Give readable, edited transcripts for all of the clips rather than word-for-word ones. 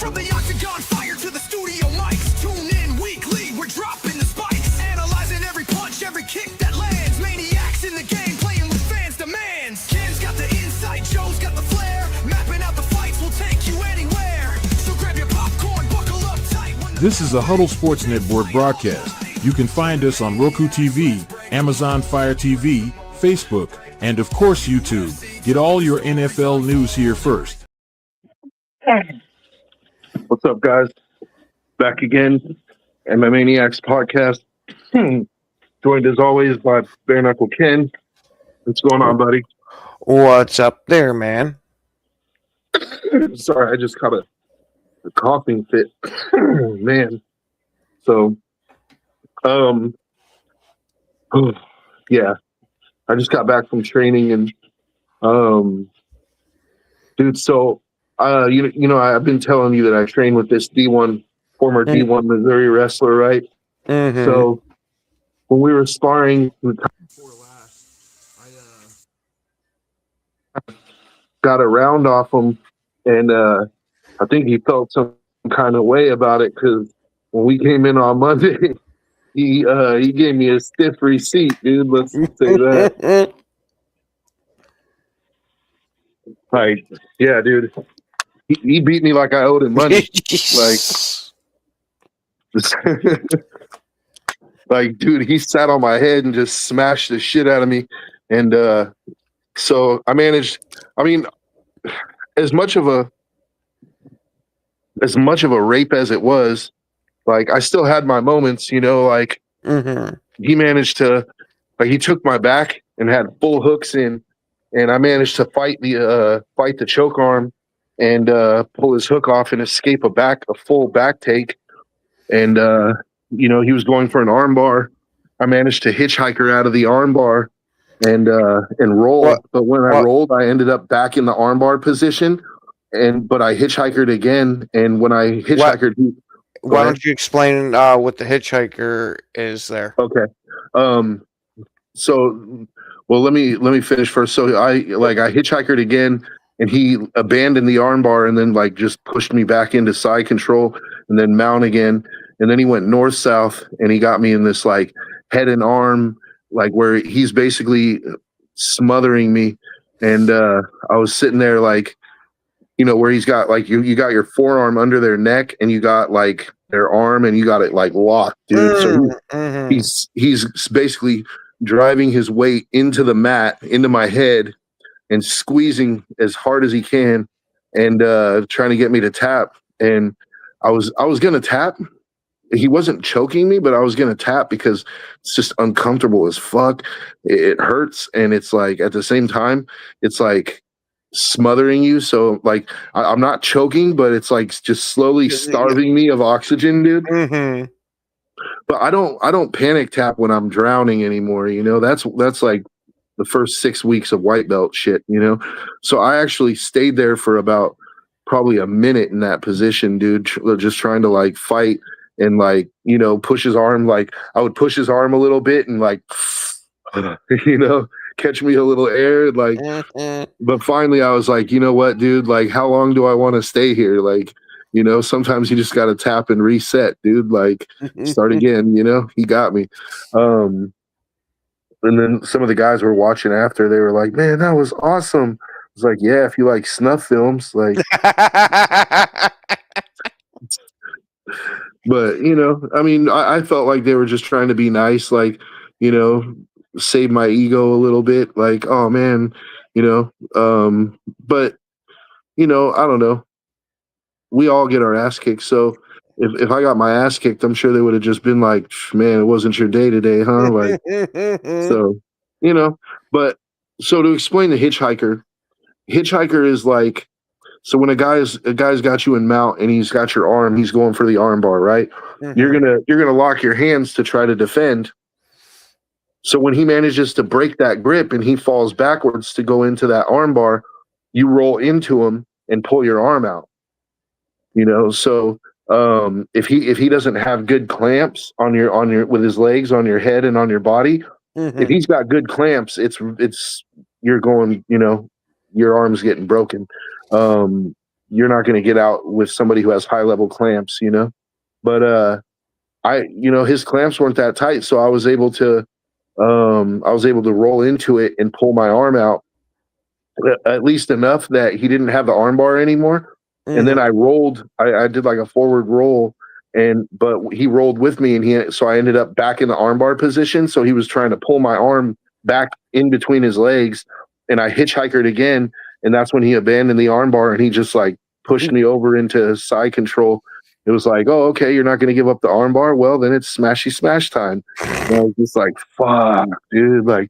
From the octagon fire to the studio mics, tune in weekly, we're dropping the spikes, analyzing every punch, every kick that lands, maniacs in the game, playing with fans' demands. Ken's got the insight, Joe's got the flair, mapping out the fights will take you anywhere. So grab your popcorn, buckle up tight. This is a Huddle Sports Network broadcast. You can find us on Roku TV, Amazon Fire TV, Facebook, and of course YouTube. Get all your NFL news here first. What's up, guys? Back again, MManiacs Podcast. Joined as always by Bare Knuckle Ken. What's going on, buddy? What's up there, man? Sorry, I just caught a coughing fit. Man. So, yeah. I just got back from training and, dude, so, you know, I've been telling you that I train with this former D1 Missouri wrestler, right? Mm-hmm. So when we were sparring the time before last, I got a round off him, and I think he felt some kind of way about it because when we came in on Monday, he gave me a stiff receipt, dude. Let's say that. Like, yeah, dude. He beat me like I owed him money. Like, dude, he sat on my head and just smashed the shit out of me. And so I managed. I mean, as much of a rape as it was, like, I still had my moments. You know, like he managed to, like, he took my back and had full hooks in, and I managed to fight the choke arm and pull his hook off and escape a full back take. And, you know, he was going for an arm bar. I managed to hitchhiker out of the arm bar and roll. What? But when I rolled, I ended up back in the arm bar position. But I hitchhikered again. And when I hitchhikered... Why don't you explain what the hitchhiker is there? Okay. So, well, let me finish first. So I hitchhikered again. And he abandoned the armbar and then, like, just pushed me back into side control and then mount again. And then he went north-south and he got me in this, like, head and arm, like, where he's basically smothering me. And I was sitting there, like, you know, where he's got, like, you got your forearm under their neck and you got, like, their arm and you got it, like, locked, dude. So he's basically driving his weight into the mat, into my head, and squeezing as hard as he can and trying to get me to tap. And I was going to tap. He wasn't choking me, but I was going to tap because it's just uncomfortable as fuck. It hurts. And it's like, at the same time, it's like smothering you. So, like, I'm not choking, but it's like just slowly starving me of oxygen, dude. Mm-hmm. But I don't panic tap when I'm drowning anymore. You know, that's like the first 6 weeks of white belt shit, you know? So I actually stayed there for about probably a minute in that position, dude, just trying to, like, fight and, like, you know, push his arm. Like, I would push his arm a little bit and, like, you know, catch me a little air. Like, but finally I was like, you know what, dude, like, how long do I want to stay here? Like, you know, sometimes you just got to tap and reset, dude, like, start again, you know? He got me. And then some of the guys were watching after. They were like, man, that was awesome. I was like, yeah, if you like snuff films, like. But, you know, I mean, I felt like they were just trying to be nice, like, you know, save my ego a little bit. Like, oh, man, you know. But, you know, I don't know. We all get our ass kicked. So if I got my ass kicked, I'm sure they would have just been like, man, it wasn't your day today, huh? Like, so, you know, but so to explain the hitchhiker is like, so when a guy's got you in mount and he's got your arm, he's going for the arm bar, right? Mm-hmm. You're gonna lock your hands to try to defend. So when he manages to break that grip and he falls backwards to go into that arm bar, you roll into him and pull your arm out. You know, so if he doesn't have good clamps on your with his legs, on your head and on your body, if he's got good clamps, it's you're going, you know, your arm's getting broken. you're not going to get out with somebody who has high level clamps, you know. But his clamps weren't that tight, so I was able to roll into it and pull my arm out at least enough that he didn't have the arm bar anymore. And then I rolled. I did like a forward roll, but he rolled with me, so I ended up back in the arm bar position. So he was trying to pull my arm back in between his legs, and I hitchhiked again, and that's when he abandoned the arm bar and he just like pushed me over into side control. It was like, oh, okay, you're not going to give up the arm bar? Well, then it's smashy smash time. And I was just like, fuck, dude. Like,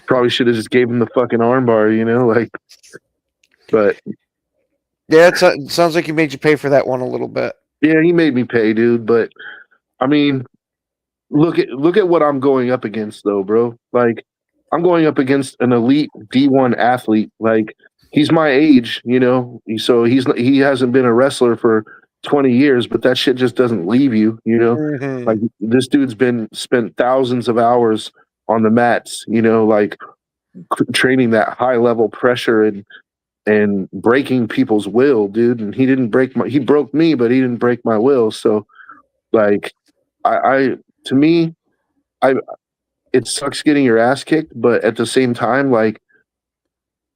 probably should have just gave him the fucking arm bar, you know? Like, but yeah, it sounds like he made you pay for that one a little bit. Yeah, he made me pay, dude. But I mean, look at what I'm going up against, though, bro. Like, I'm going up against an elite D1 athlete. Like, he's my age, you know. So he hasn't been a wrestler for 20 years, but that shit just doesn't leave you, you know. Like, this dude's spent thousands of hours on the mats, you know, like training that high level pressure and breaking people's will, dude. And he broke me, but he didn't break my will. So like, to me, it sucks getting your ass kicked, but at the same time, like,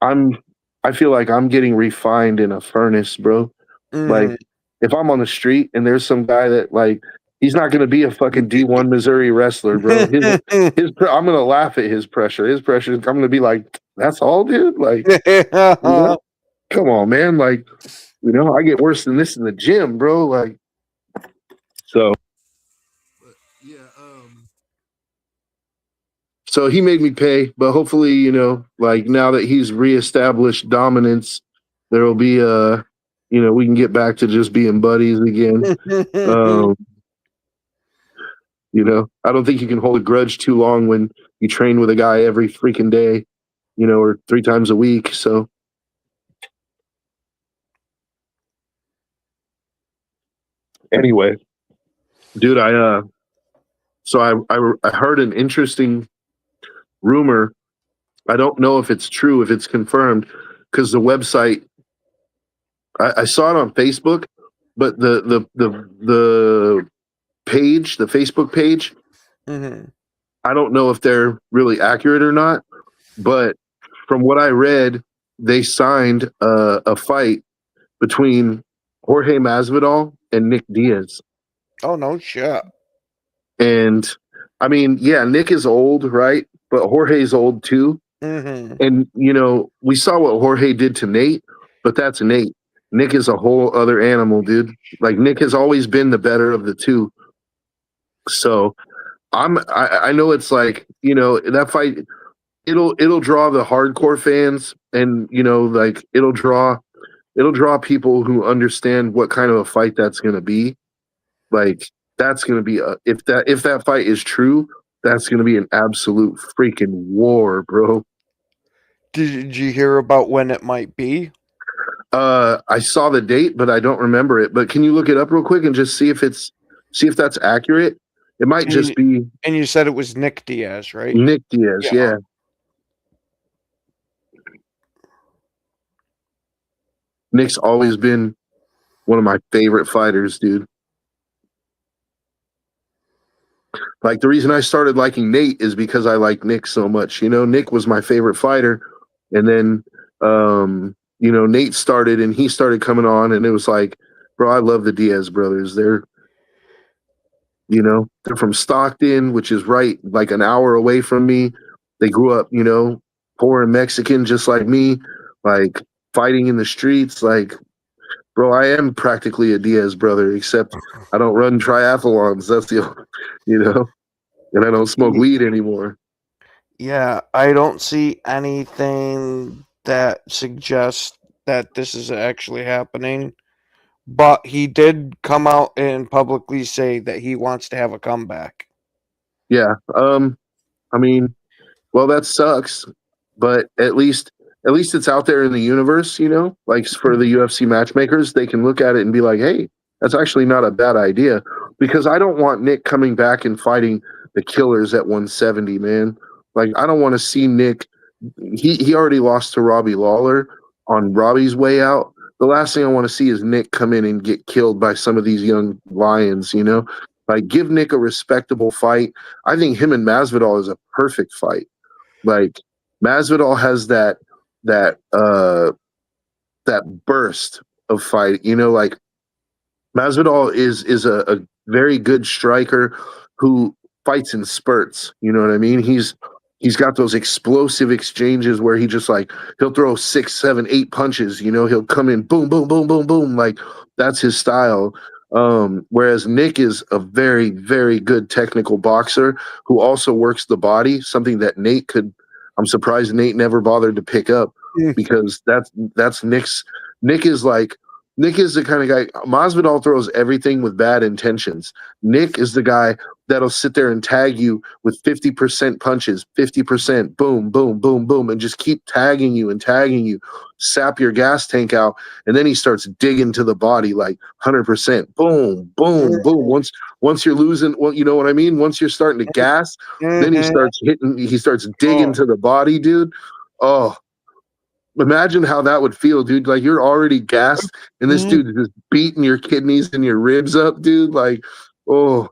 I feel like I'm getting refined in a furnace, bro. Like, if I'm on the street and there's some guy that, like, he's not going to be a fucking D1 Missouri wrestler, bro. I'm going to laugh at his pressure. His pressure, I'm going to be like, that's all, dude? Like, you know? Come on, man. Like, you know, I get worse than this in the gym, bro. Like, so. Yeah. So he made me pay, but hopefully, you know, like, now that he's reestablished dominance, there will be you know, we can get back to just being buddies again. You know, I don't think you can hold a grudge too long when you train with a guy every freaking day, you know, or 3 times a week. So anyway, dude, I heard an interesting rumor. I don't know if it's true, if it's confirmed, because the website, I saw it on Facebook, but the page, the Facebook page, I don't know if they're really accurate or not, but from what I read, they signed a fight between Jorge Masvidal and Nick Diaz. Oh, no shit. And I mean, yeah, Nick is old, right? But Jorge's old too. And, you know, we saw what Jorge did to Nate, but that's Nate. Nick is a whole other animal, dude. Like, Nick has always been the better of the two. So I know it's like, you know, that fight, it'll draw the hardcore fans, and, you know, like, it'll draw people who understand what kind of a fight that's going to be. Like, that's going to be if that fight is true, that's going to be an absolute freaking war, bro. Did you hear about when it might be? I saw the date, but I don't remember it. But can you look it up real quick and just see if that's accurate? It might just be. And you said it was Nick Diaz, right? Nick Diaz, yeah. Nick's always been one of my favorite fighters, dude. Like, the reason I started liking Nate is because I like Nick so much. You know, Nick was my favorite fighter, and then you know, Nate started, and he started coming on, and it was like, bro, I love the Diaz brothers. They're from Stockton, which is right like an hour away from me. They grew up, you know, poor and Mexican, just like me, like fighting in the streets. Like, bro, I am practically a Diaz brother, except I don't run triathlons. That's you know, and I don't smoke weed anymore. Yeah, I don't see anything that suggests that this is actually happening. But he did come out and publicly say that he wants to have a comeback. Yeah. I mean, well, that sucks, but at least it's out there in the universe, you know, like for the UFC matchmakers, they can look at it and be like, hey, that's actually not a bad idea, because I don't want Nick coming back and fighting the killers at 170, man. Like, I don't want to see Nick. He already lost to Robbie Lawler on Robbie's way out. the last thing I want to see is Nick come in and get killed by some of these young lions. Like give Nick a respectable fight. I think him and Masvidal is a perfect fight. Like Masvidal has that burst of fight. Like Masvidal is a very good striker who fights in spurts. You know what I mean? He's got those explosive exchanges where he just like he'll throw 6, 7, 8 punches. He'll come in boom, boom, boom, boom, boom. Like that's his style. Whereas Nick is a very, very good technical boxer who also works the body, something that Nate could. I'm surprised Nate never bothered to pick up because that's Nick's. Nick is the kind of guy. Masvidal throws everything with bad intentions. Nick is the guy that'll sit there and tag you with 50% punches, 50%, boom, boom, boom, boom, and just keep tagging you, sap your gas tank out, and then he starts digging to the body like 100%, boom, boom, boom. Once you're losing, well, you know what I mean? Once you're starting to gas, then he starts digging to the body, dude. Oh, imagine how that would feel, dude. Like you're already gassed, and this dude is just beating your kidneys and your ribs up, dude. Like, oh,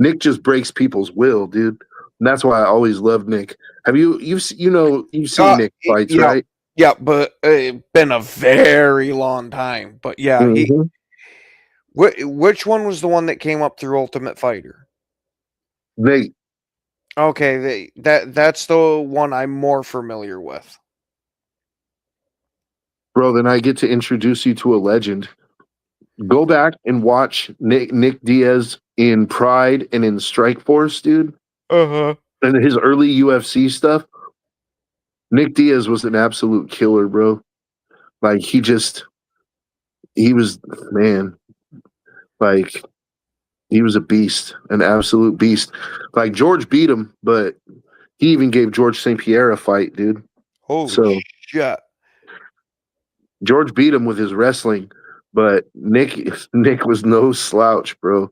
Nick just breaks people's will, dude. And that's why I always loved Nick. You've seen Nick fights, yeah, right? Yeah, but it's been a very long time. But yeah, which one was the one that came up through Ultimate Fighter? Nate. Okay, that's the one I'm more familiar with. Bro, then I get to introduce you to a legend. Go back and watch Nick Diaz in Pride and in Strikeforce, dude. And his early UFC stuff. Nick Diaz was an absolute killer, bro. Like he was, man, like he was a beast, an absolute beast. Like George beat him, but he even gave George St. Pierre a fight, dude. Holy shit. George beat him with his wrestling, but Nick was no slouch, bro.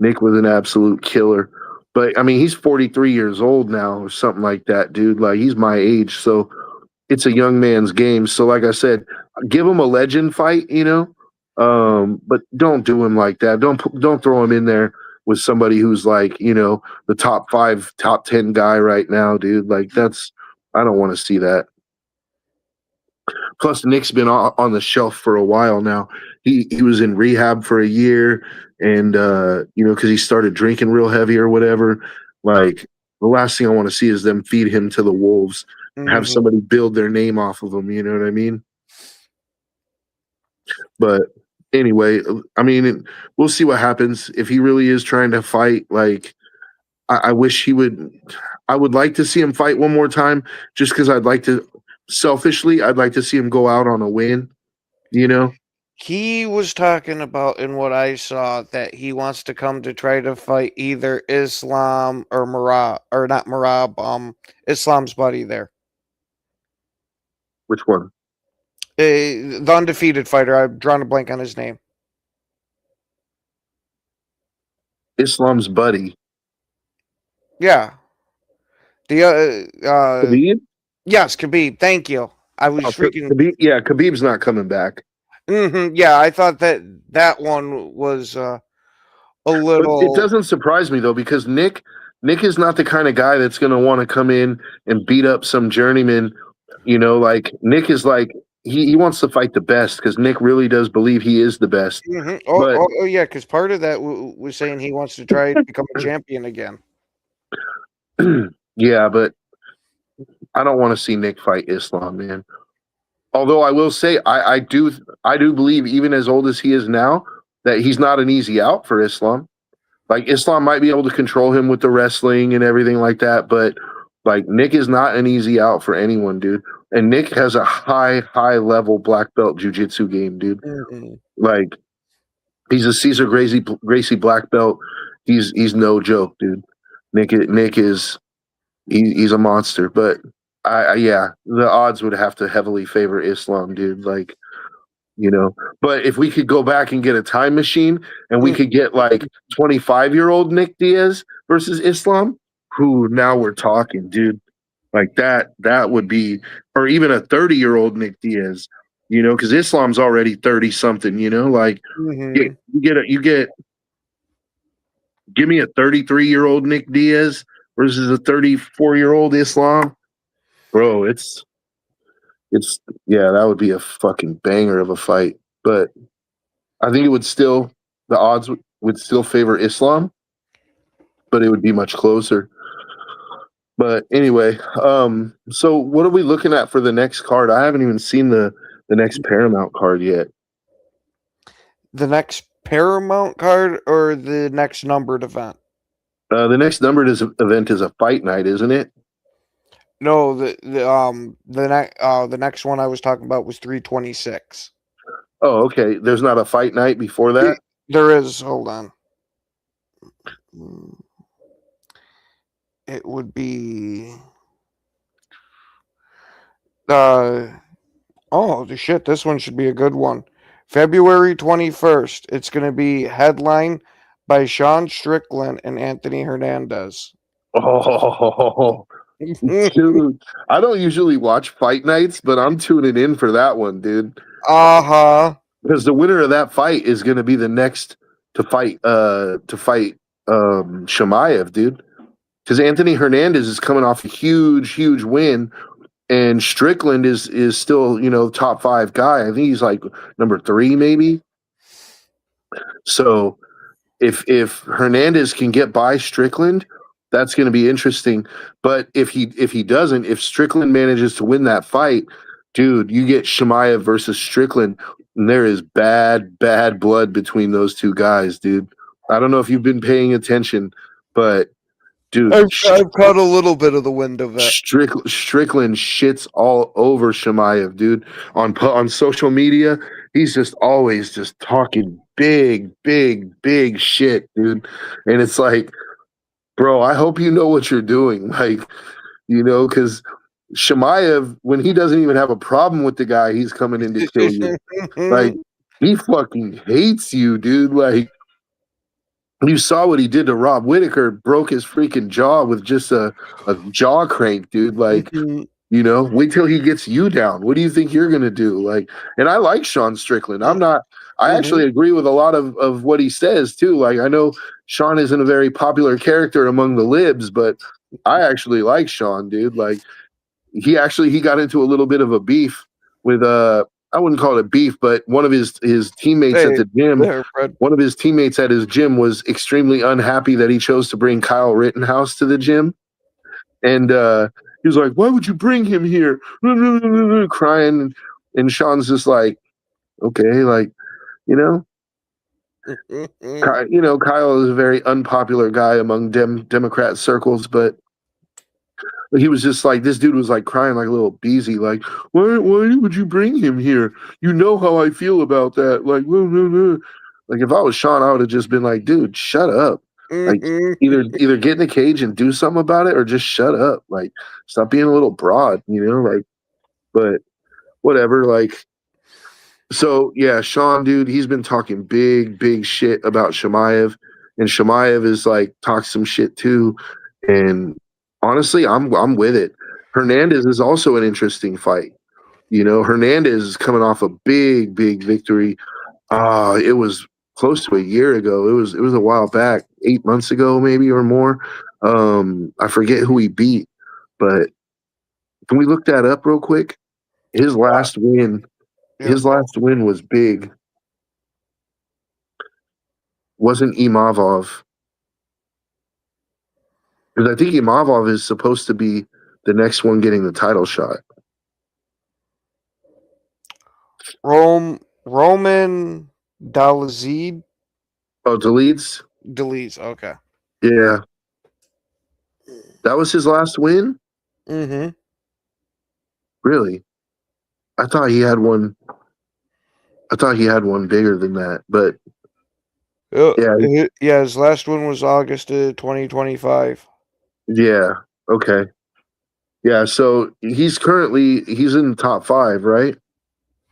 Nick was an absolute killer. But I mean, he's 43 years old now or something like that, dude. Like he's my age, so it's a young man's game. So like I said, give him a legend fight, but don't do him like that. Don't throw him in there with somebody who's like, the top 5, top 10 guy right now, dude. Like I don't want to see that. Plus, Nick's been on the shelf for a while now. He was in rehab for a year, and because he started drinking real heavy or whatever. Like the last thing I want to see is them feed him to the wolves, have somebody build their name off of him. You know what I mean? But anyway, I mean, we'll see what happens if he really is trying to fight. Like, I wish he would. I would like to see him fight one more time, just because I'd like to. Selfishly, I'd like to see him go out on a win, He was talking about, in what I saw, that he wants to come to try to fight either Islam or Marab, or not Marab, Islam's buddy there. Which one? The undefeated fighter. I've drawn a blank on his name. Islam's buddy. Yeah. Khabib? Yes, Khabib. Thank you. I was freaking. Khabib, yeah, Khabib's not coming back. Yeah, I thought that one was a little. But it doesn't surprise me though, because Nick is not the kind of guy that's going to want to come in and beat up some journeyman. Like Nick is like he wants to fight the best because Nick really does believe he is the best. Oh, yeah, because part of that was saying he wants to try to become a champion again. Yeah, but I don't want to see Nick fight Islam, man. Although I will say I do believe, even as old as he is now, that he's not an easy out for Islam. Like Islam might be able to control him with the wrestling and everything like that, but like Nick is not an easy out for anyone, dude. And Nick has a high level black belt jiu-jitsu game, dude. Like he's a Cesar Gracie black belt. He's no joke, dude. Nick is he's a monster, but yeah, the odds would have to heavily favor Islam, dude. Like, but if we could go back and get a time machine and we could get like 25-year-old Nick Diaz versus Islam, who now we're talking, dude. Like that would be, or even a 30-year-old Nick Diaz. You know, because Islam's already 30 something. You know, like Mm-hmm. you get give me a 33-year-old Nick Diaz versus a 34-year-old Islam, bro. It's yeah, that would be a fucking banger of a fight. But I think it would still the odds would still favor Islam, but it would be much closer. But anyway, so what are we looking at for the next card? I haven't even seen the next Paramount card yet. The next Paramount card or the next numbered event? The next numbered event is a fight night, isn't it? No, the next one I was talking about was 326. Oh, okay. There's not a fight night before that. There is. Hold on. It would be. Oh, the shit! This one should be a good one. February 21st. It's going to be headline by Sean Strickland and Anthony Hernandez. Oh, dude, I don't usually watch fight nights, but I'm tuning in for that one, dude. Because the winner of that fight is going to be the next to fight Shamaev, dude. Because Anthony Hernandez is coming off a huge win, and Strickland is still, you know, top 5 guy. I think he's like number 3 maybe. So if Hernandez can get by Strickland, that's going to be interesting. But if he doesn't, if Strickland manages to win that fight, dude, you get Shamaev versus Strickland, and there is bad blood between those two guys, dude. I don't know if you've been paying attention, but dude, I've caught a little bit of the wind of it. Strickland shits all over Shamaev, dude. On social media, he's just always just talking big shit, dude. And it's like, bro, I hope you know what you're doing. Like, you know, because Shamaev, when he doesn't even have a problem with the guy, he's coming in to kill you. Like, he fucking hates you, dude. Like, you saw what he did to Rob Whittaker, broke his freaking jaw with just a jaw crank, dude. Like, you know, wait till he gets you down. What do you think you're gonna do? Like, and I like Sean Strickland. I actually agree with a lot of what he says too. Like, I know Sean isn't a very popular character among the libs, but I actually like Sean, dude. Like, he got into a little bit of a beef with I wouldn't call it a beef, but one of his teammates at the gym, one of his teammates at his gym was extremely unhappy that he chose to bring Kyle Rittenhouse to the gym. And he was like, "Why would you bring him here?" Crying. And Sean's just like, okay, like, you know, Kyle is a very unpopular guy among Democrat circles, but he was just like, this dude was like crying like a little beezy, like, why would you bring him here? You know how I feel about that. Like, like if I was Sean, I would have just been like, dude, shut up. Like, either get in the cage and do something about it, or just shut up. Like, stop being a little broad, you know? Like, but whatever. Like, so yeah, Sean, dude, he's been talking big shit about Shamaev, and Shamaev is like talks some shit too. And honestly, I'm with it. Hernandez is also an interesting fight. You know, Hernandez is coming off a big victory. It was close to a year ago. It was a while back, 8 months ago, maybe or more. I forget who he beat, but can we look that up real quick? His last win was big. Wasn't Imavov. Because I think Imavov is supposed to be the next one getting the title shot. Roman Dalazid. Oh, Deletes? Deletes, okay. Yeah. That was his last win? Mm-hmm. Really? I thought he had one bigger than that, but yeah, his last one was August of 2025. Yeah. Okay. Yeah. So he's in the top 5, right?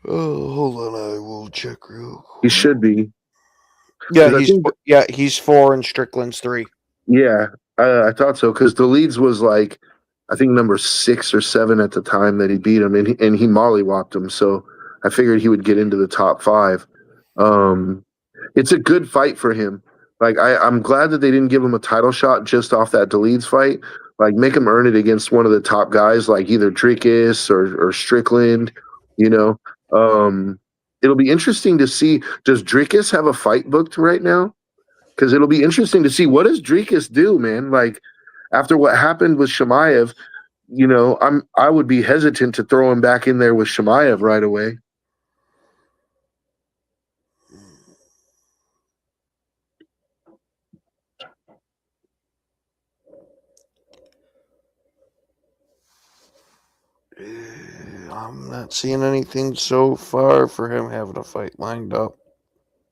Oh, hold on, I will check real quick. He should be. Yeah, he's 4 and Strickland's 3. Yeah, I thought so because the leads was like, I think number 6 or 7 at the time that he beat him, and he mollywopped him. So I figured he would get into the top 5. It's a good fight for him. Like I'm glad that they didn't give him a title shot just off that Deleeds fight. Like make him earn it against one of the top guys, like either Dricus or Strickland. You know, it'll be interesting to see. Does Dricus have a fight booked right now? Because it'll be interesting to see what does Dricus do, man. Like after what happened with Chimaev, you know, I would be hesitant to throw him back in there with Chimaev right away. I'm not seeing anything so far for him having a fight lined up.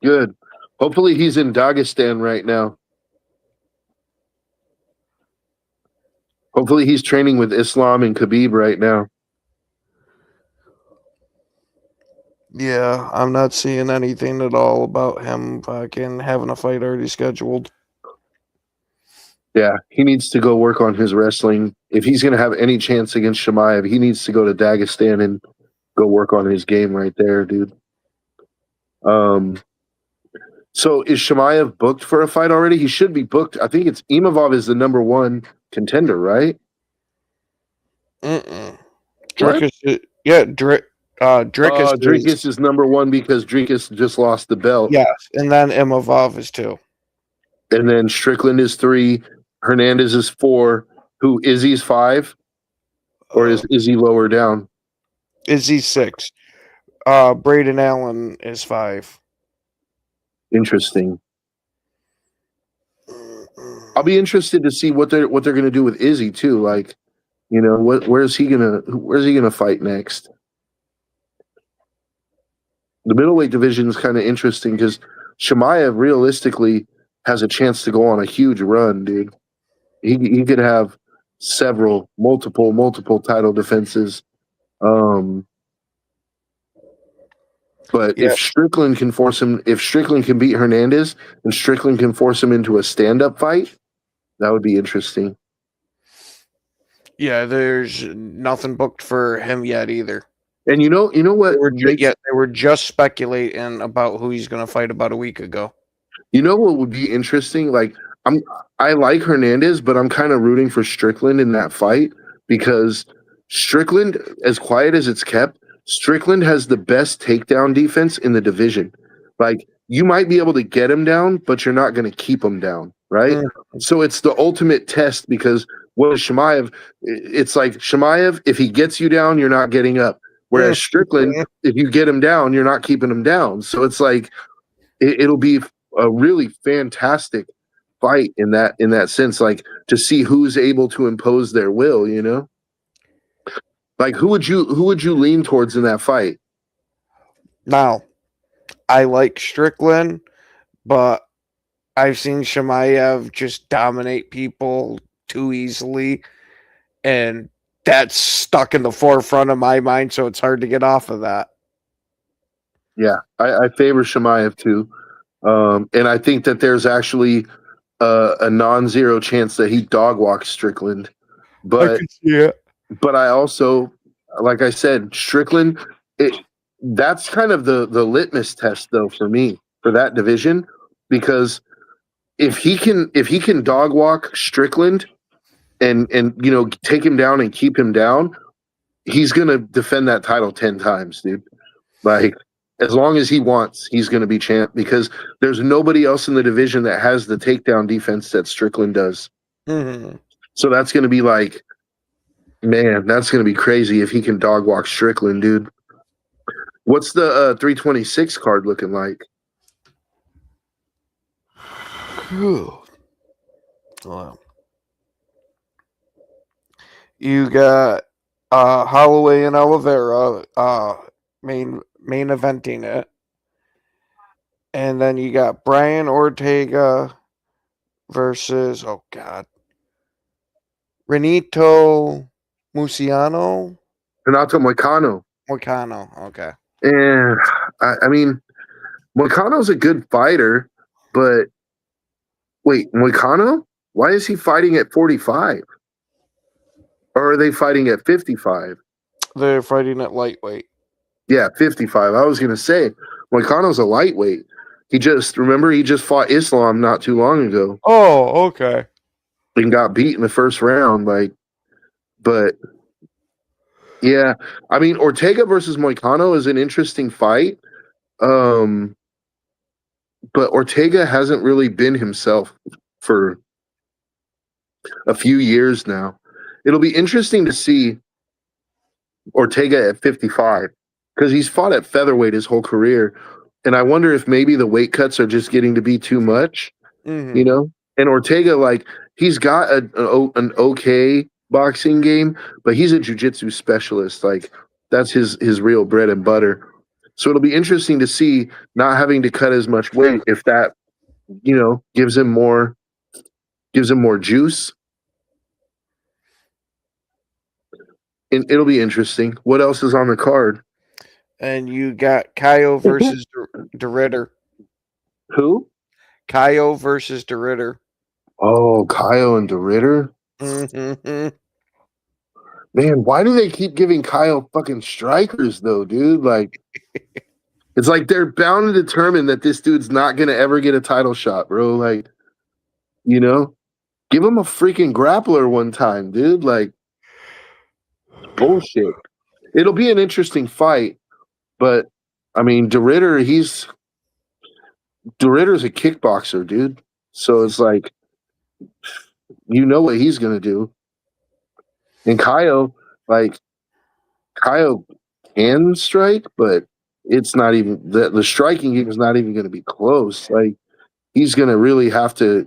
Good. Hopefully he's in Dagestan right now. Hopefully he's training with Islam and Khabib right now. Yeah, I'm not seeing anything at all about him fucking having a fight already scheduled. Yeah, he needs to go work on his wrestling. If he's going to have any chance against Chimaev, he needs to go to Dagestan and go work on his game right there, dude. So is Chimaev booked for a fight already? He should be booked. I think it's Imavov is the number 1 contender, right? Dricus, Dricus is number 1 because Dricus just lost the belt. Yes, and then Imavov is 2. And then Strickland is 3. Hernandez is 4. Who Izzy's 5? Or is Izzy lower down? Izzy's 6. Braden Allen is 5. Interesting. I'll be interested to see what they're going to do with Izzy too. Like, you know, where's he gonna fight next? The middleweight division is kind of interesting because Chimaev realistically has a chance to go on a huge run, dude. He could have multiple title defenses. But if Strickland can beat Hernandez and Strickland can force him into a stand-up fight, that would be interesting. Yeah, there's nothing booked for him yet either. And you know what? They were just speculating about who he's going to fight about a week ago. You know what would be interesting? Like I like Hernandez, but I'm kind of rooting for Strickland in that fight because Strickland, as quiet as it's kept, Strickland has the best takedown defense in the division. Like you might be able to get him down, but you're not going to keep him down, right? So it's the ultimate test because what is Chimaev? It's like Chimaev, if he gets you down, you're not getting up. Whereas Strickland, if you get him down, you're not keeping him down. So it's like it'll be a really fantastic fight in that sense, like to see who's able to impose their will, you know? Like who would you lean towards in that fight? Now, I like Strickland, but I've seen Chimaev just dominate people too easily, and that's stuck in the forefront of my mind, so it's hard to get off of that. Yeah, I favor Chimaev too. And I think that there's actually a non-zero chance that he dog walks Strickland. But I can see it. But I also, like I said, Strickland, that's kind of the litmus test though for me for that division, because if he can dog walk Strickland and you know take him down and keep him down, he's gonna defend that title 10 times, dude. Like as long as he wants, he's gonna be champ because there's nobody else in the division that has the takedown defense that Strickland does. Mm-hmm. So that's gonna be like, man, that's gonna be crazy if he can dog walk Strickland, dude. What's the 326 card looking like? Wow. You got Holloway and Oliveira main eventing it. And then you got Brian Ortega versus Renato Moicano. Renato Moicano. Okay. And I mean, Moicano's a good fighter, but wait, Moicano? Why is he fighting at 45? Or are they fighting at 55? They're fighting at lightweight. Yeah, 55. I was gonna say Moicano's a lightweight. He just fought Islam not too long ago Oh, okay. and got beat in the first round. But yeah, I mean Ortega versus Moicano is an interesting fight. Um, but Ortega hasn't really been himself for a few years now. It'll be interesting to see Ortega at 55 because he's fought at featherweight his whole career. And I wonder if maybe the weight cuts are just getting to be too much, you Mm-hmm. know? And Ortega, like, he's got an okay boxing game, but he's a jiu-jitsu specialist. Like, that's his real bread and butter. So it'll be interesting to see not having to cut as much weight if that, gives him more juice. And it'll be interesting. What else is on the card? And you got Kaio versus De Ritter. Who? Kaio versus De Ritter. Oh, Kyle and DeRitter? Mm-hmm. Man, why do they keep giving Kyle fucking strikers though, dude? Like, it's like they're bound to determine that this dude's not gonna ever get a title shot, bro. Like, give him a freaking grappler one time, dude. Like, bullshit. It'll be an interesting fight, but I mean, DeRitter's a kickboxer, dude. So it's like, what he's gonna do. And Kyle can strike, but it's not even the striking game is not even going to be close. Like, he's going to really have to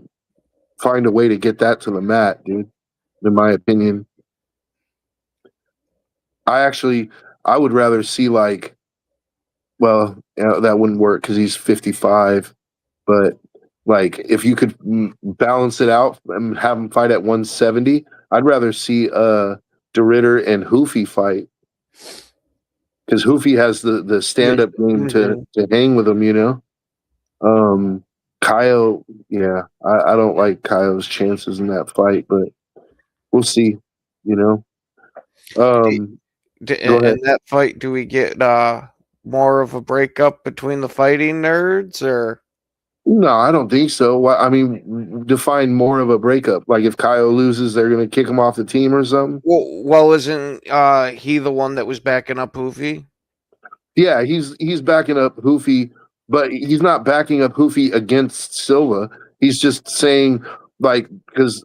find a way to get that to the mat, dude. In my opinion, I would rather see that wouldn't work because he's 55. But like, if you could balance it out and have him fight at 170, I'd rather see DeRitter and Hoofy fight because Hoofy has the stand up game to hang with him. Kyle, yeah, I don't like Kyle's chances in that fight, but we'll see. Go In ahead. that fight, do we get more of a breakup between the fighting nerds, or? No, I don't think so. I mean, define more of a breakup. Like, if Kyle loses, they're going to kick him off the team or something. Well, isn't he the one that was backing up Hoofy? Yeah, he's backing up Hoofy, but he's not backing up Hoofy against Silva. He's just saying, like, because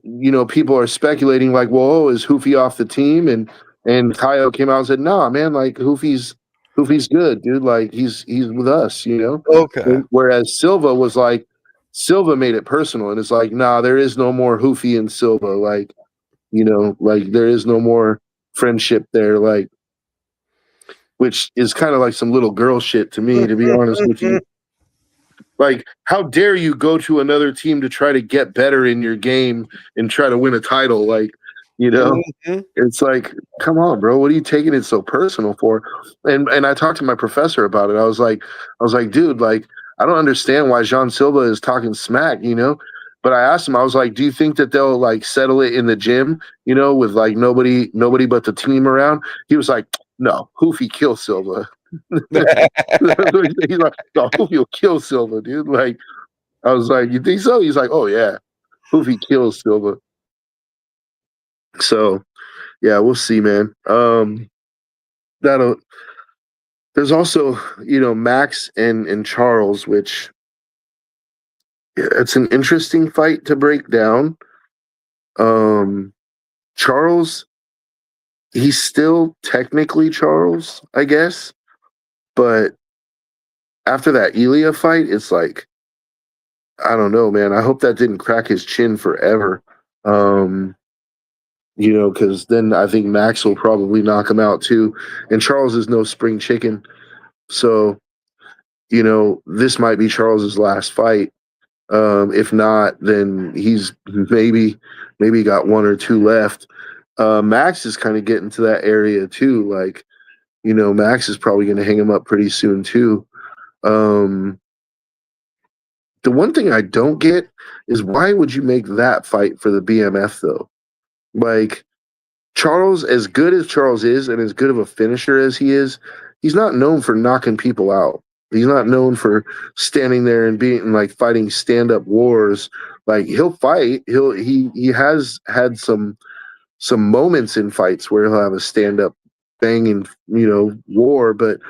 people are speculating, like, whoa, is Hoofy off the team? And Kyle came out and said, nah, man, like, Hoofy's good, dude. Like, he's with us, Okay. Whereas Silva made it personal, and it's like, nah, there is no more Hoofy and Silva. Like, like, there is no more friendship there. Like, which is kind of like some little girl shit to me, to be honest with you. Like, how dare you go to another team to try to get better in your game and try to win a title? Like, It's like, come on, bro. What are you taking it so personal for? And I talked to my professor about it. I was like, dude, like, I don't understand why Jean Silva is talking smack, But I asked him, I was like, do you think that they'll like settle it in the gym, with like nobody but the team around? He was like, no, Hoofy kill Silva. He's like, no, Hoofy will kill Silva, dude. Like, I was like, you think so? He's like, oh yeah, Hoofy kills Silva. So, yeah, we'll see, man. There's also, Max and Charles, which it's an interesting fight to break down. Charles, he's still technically Charles, I guess, but after that Elia fight, it's like, I don't know, man. I hope that didn't crack his chin forever. Because then I think Max will probably knock him out too. And Charles is no spring chicken. So, this might be Charles's last fight. If not, then he's maybe got one or two left. Max is kind of getting to that area too. Like, Max is probably going to hang him up pretty soon too. The one thing I don't get is why would you make that fight for the BMF though? Like, Charles, as good as Charles is and as good of a finisher as he is, he's not known for knocking people out. He's not known for standing there and being like fighting stand up wars. Like he'll fight. He has had some moments in fights where he'll have a stand up banging war, but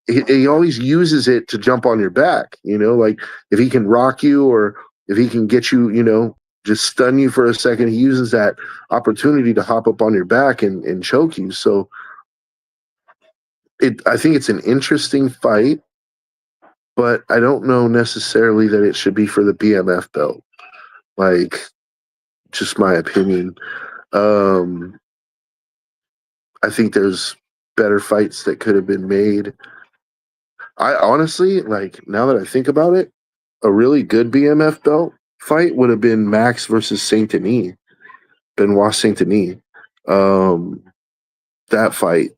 he always uses it to jump on your back. Like if he can rock you or if he can get you, just stun you for a second, he uses that opportunity to hop up on your back and choke you. So I think it's an interesting fight, but I don't know necessarily that it should be for the BMF belt. Like, just my opinion. I think there's better fights that could have been made. I honestly, like, now that I think about it, a really good BMF belt fight would have been Max versus Saint Denis, Benoit Saint Denis. That fight,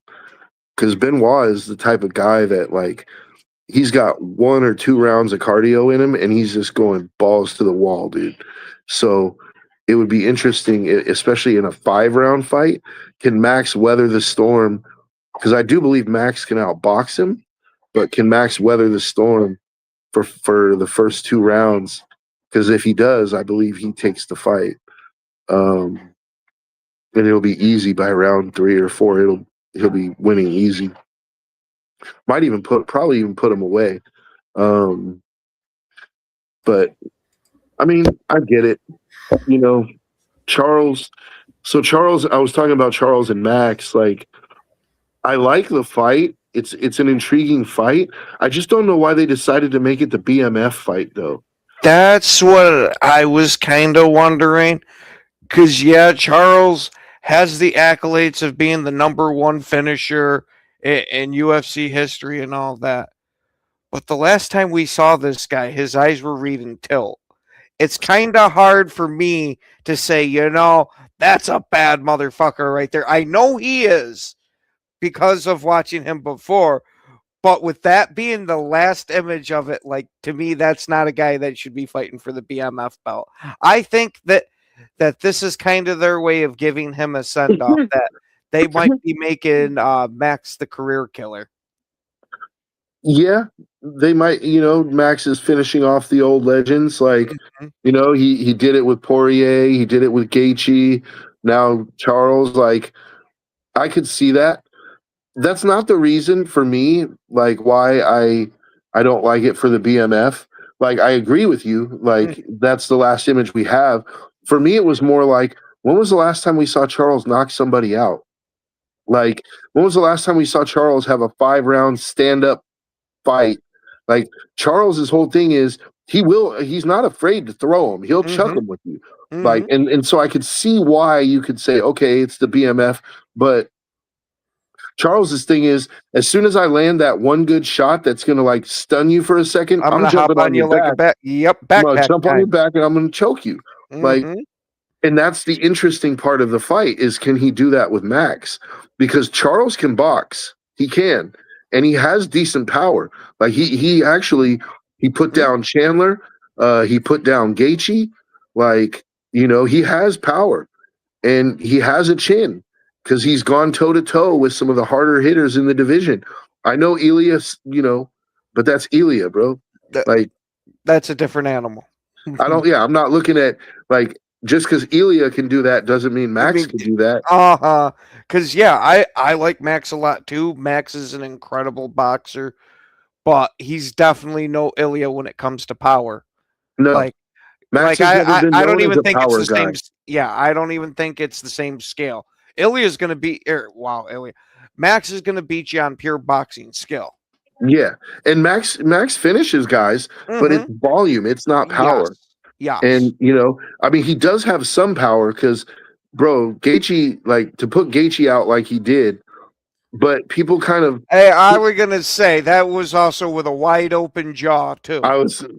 because Benoit is the type of guy that, like, he's got 1 or 2 rounds of cardio in him, and he's just going balls to the wall, dude. So it would be interesting, especially in a 5-round fight. Can Max weather the storm? Because I do believe Max can outbox him, but can Max weather the storm for the first 2 rounds? Because if he does, I believe he takes the fight. And it'll be easy by round 3 or 4. He'll be winning easy. Might even probably even put him away. But I mean, I get it. Charles. So Charles, I was talking about Charles and Max. Like, I like the fight. It's an intriguing fight. I just don't know why they decided to make it the BMF fight, though. That's what I was kind of wondering. Because, yeah, Charles has the accolades of being the number 1 finisher in UFC history and all that. But the last time we saw this guy, his eyes were reading tilt. It's kind of hard for me to say, that's a bad motherfucker right there. I know he is because of watching him before. But with that being the last image of it, like, to me, that's not a guy that should be fighting for the BMF belt. I think that this is kind of their way of giving him a send-off, that they might be making Max the career killer. Yeah, they might. Max is finishing off the old legends. Like, he did it with Poirier. He did it with Gaethje. Now Charles. Like, I could see that. That's not the reason for me, like, why I don't like it for the BMF. Like, I agree with you. Like, that's the last image we have. For me, it was more like, when was the last time we saw Charles knock somebody out? Like, when was the last time we saw Charles have a 5-round stand-up fight? Like, Charles's whole thing is he's not afraid to throw him. He'll chuck him with you. Like, and so I could see why you could say, okay, it's the BMF, but Charles's thing is, as soon as I land that one good shot that's gonna, like, stun you for a second, I'm gonna hop on you like a back. Yep, I'm gonna backpack jump on time. your back and I'm gonna choke you. Like, and that's the interesting part of the fight, is can he do that with Max? Because Charles can box. He can. And he has decent power. Like, he actually put down Chandler. He put down Gaethje. Like, he has power. And he has a chin, because he's gone toe-to-toe with some of the harder hitters in the division. I know Elias, but that's Elia, bro. Like, that's a different animal. I'm not looking at, like, just because Elia can do that doesn't mean Max can do that. Because, I like Max a lot, too. Max is an incredible boxer, but he's definitely no Elia when it comes to power. No. Like, Max has never been I don't known even as a think it's power the guy. same. Yeah, I don't even think it's the same scale. Ilya's going to be, Ilya. Max is going to beat you on pure boxing skill. Yeah, and Max finishes guys, but it's volume. It's not power. Yes. And I mean, he does have some power, because, bro, Gaethje, like, to put Gaethje out like he did, but people kind of. Hey, I was gonna say that was also with a wide open jaw too.